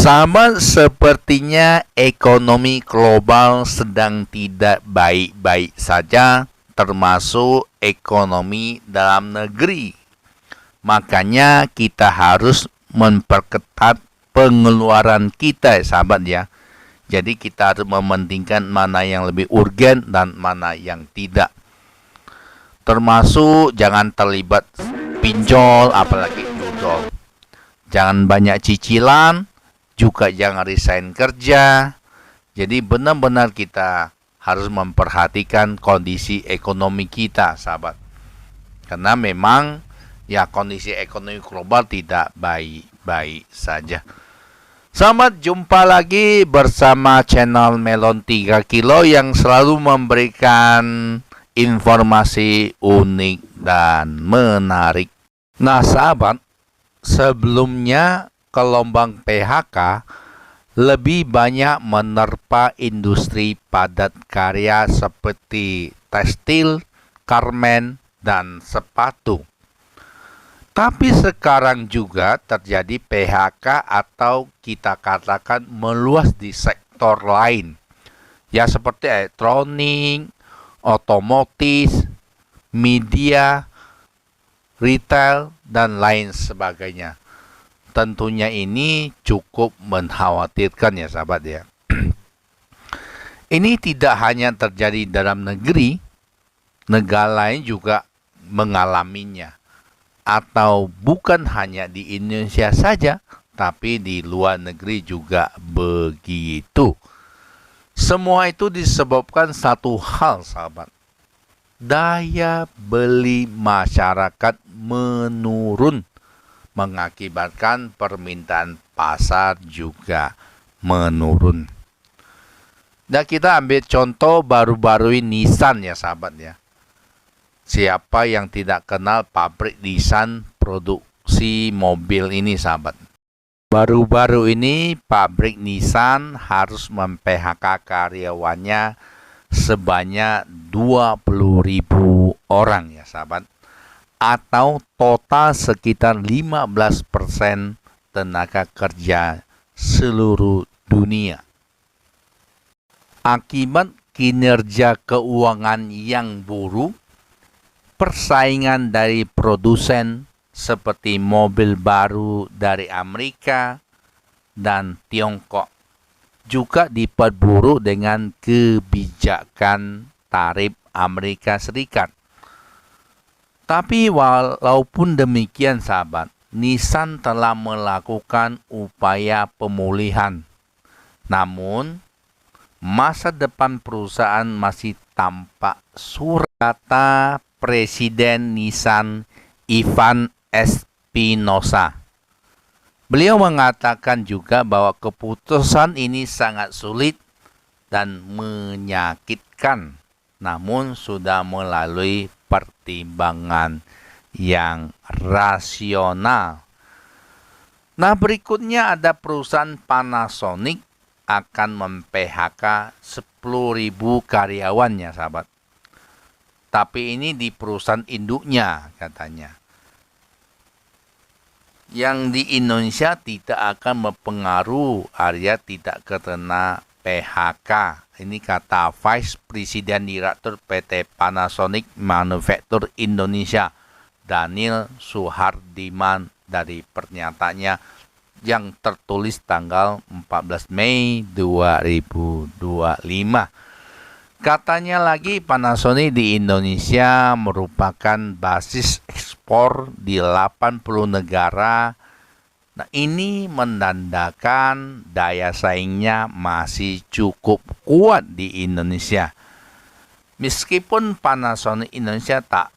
Sama sepertinya ekonomi global sedang tidak baik-baik saja, termasuk ekonomi dalam negeri. Makanya kita harus memperketat pengeluaran kita, sahabat ya. Jadi kita harus mementingkan mana yang lebih urgen dan mana yang tidak. Termasuk jangan terlibat pinjol, apalagi dodol. Jangan banyak cicilan, juga jangan resign kerja. Jadi benar-benar kita harus memperhatikan kondisi ekonomi kita, sahabat. Karena memang ya kondisi ekonomi global tidak baik-baik saja. Selamat jumpa lagi bersama channel Melon 3 Kilo yang selalu memberikan informasi unik dan menarik. Nah sahabat, sebelumnya gelombang PHK lebih banyak menerpa industri padat karya seperti tekstil, garmen, dan sepatu. Tapi sekarang juga terjadi PHK atau kita katakan meluas di sektor lain. Ya seperti elektronik, otomotif, media, retail, dan lain sebagainya. Tentunya ini cukup mengkhawatirkan ya sahabat ya. Ini tidak hanya terjadi dalam negeri, negara lain juga mengalaminya. Atau bukan hanya di Indonesia saja, tapi di luar negeri juga begitu. Semua itu disebabkan satu hal, sahabat. Daya beli masyarakat menurun, mengakibatkan permintaan pasar juga menurun. Dan kita ambil contoh baru-baru ini Nissan ya sahabat ya. Siapa yang tidak kenal pabrik Nissan produksi mobil ini sahabat? Baru-baru ini pabrik Nissan harus mem-PHK karyawannya sebanyak 20.000 orang ya sahabat. Atau total sekitar 15% tenaga kerja seluruh dunia. Akibat kinerja keuangan yang buruk, persaingan dari produsen seperti mobil baru dari Amerika dan Tiongkok juga diperburuk dengan kebijakan tarif Amerika Serikat. Tapi walaupun demikian sahabat, Nissan telah melakukan upaya pemulihan. Namun, masa depan perusahaan masih tampak suram, kata Presiden Nissan Ivan Espinosa. Beliau mengatakan juga bahwa keputusan ini sangat sulit dan menyakitkan, namun sudah melalui pertimbangan yang rasional. Nah berikutnya ada perusahaan Panasonic akan mem-PHK 10.000 karyawannya sahabat. Tapi ini di perusahaan induknya katanya. Yang di Indonesia tidak akan mempengaruhi area tidak kena PHK. Ini kata Vice President Direktur PT Panasonic Manufacture Indonesia, Daniel Suhardiman dari pernyataannya yang tertulis tanggal 14 Mei 2025. Katanya lagi Panasonic di Indonesia merupakan basis ekspor di 80 negara. Nah, ini menandakan daya saingnya masih cukup kuat di Indonesia. Meskipun Panasonic Indonesia tak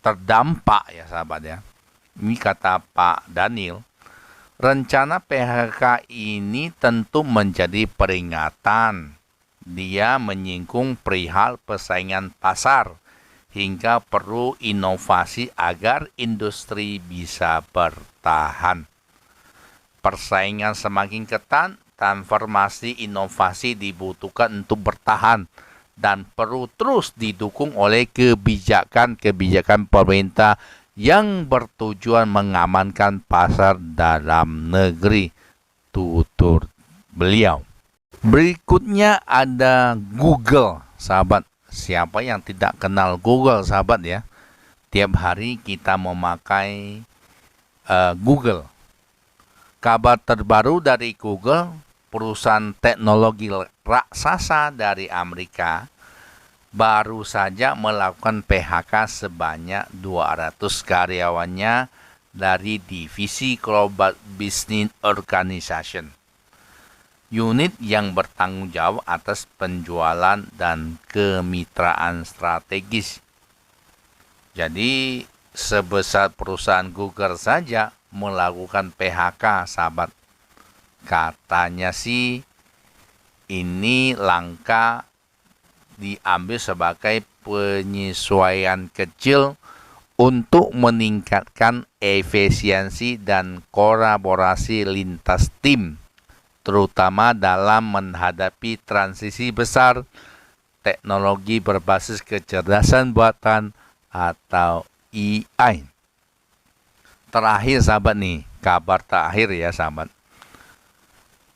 terdampak ya sahabat ya. Ini kata Pak Daniel. Rencana PHK ini tentu menjadi peringatan. Dia menyinggung perihal persaingan pasar hingga perlu inovasi agar industri bisa bertahan. Persaingan semakin ketat, transformasi inovasi dibutuhkan untuk bertahan dan perlu terus didukung oleh kebijakan-kebijakan pemerintah yang bertujuan mengamankan pasar dalam negeri. tutur beliau. Berikutnya ada Google, sahabat. Siapa yang tidak kenal Google, sahabat ya? Tiap hari kita memakai Google. Kabar terbaru dari Google, perusahaan teknologi raksasa dari Amerika, baru saja melakukan PHK sebanyak 200 karyawannya dari divisi Global Business Organization, unit yang bertanggung jawab atas penjualan dan kemitraan strategis. Jadi, sebesar perusahaan Google saja melakukan PHK, sahabat. Katanya sih, ini langkah diambil sebagai penyesuaian kecil untuk meningkatkan efisiensi dan kolaborasi lintas tim, terutama dalam menghadapi transisi besar teknologi berbasis kecerdasan buatan atau AI. Terakhir, sahabat nih, kabar terakhir ya, sahabat.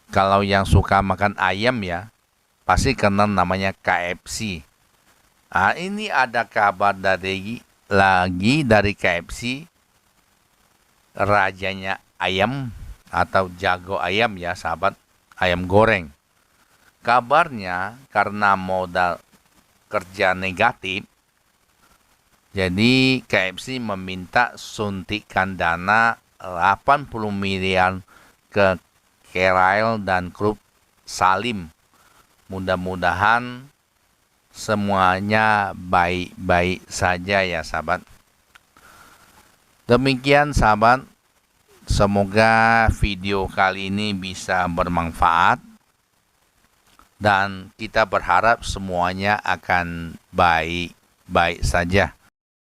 Kalau yang suka makan ayam ya, pasti kenal namanya KFC. Ini ada kabar lagi dari KFC, rajanya ayam atau jago ayam ya, sahabat, ayam goreng. Kabarnya karena modal kerja negatif, jadi KFC meminta suntikan dana 80 miliar ke Kerail dan grup Salim. Mudah-mudahan semuanya baik-baik saja ya, sahabat. Demikian, sahabat. Semoga video kali ini bisa bermanfaat dan kita berharap semuanya akan baik-baik saja.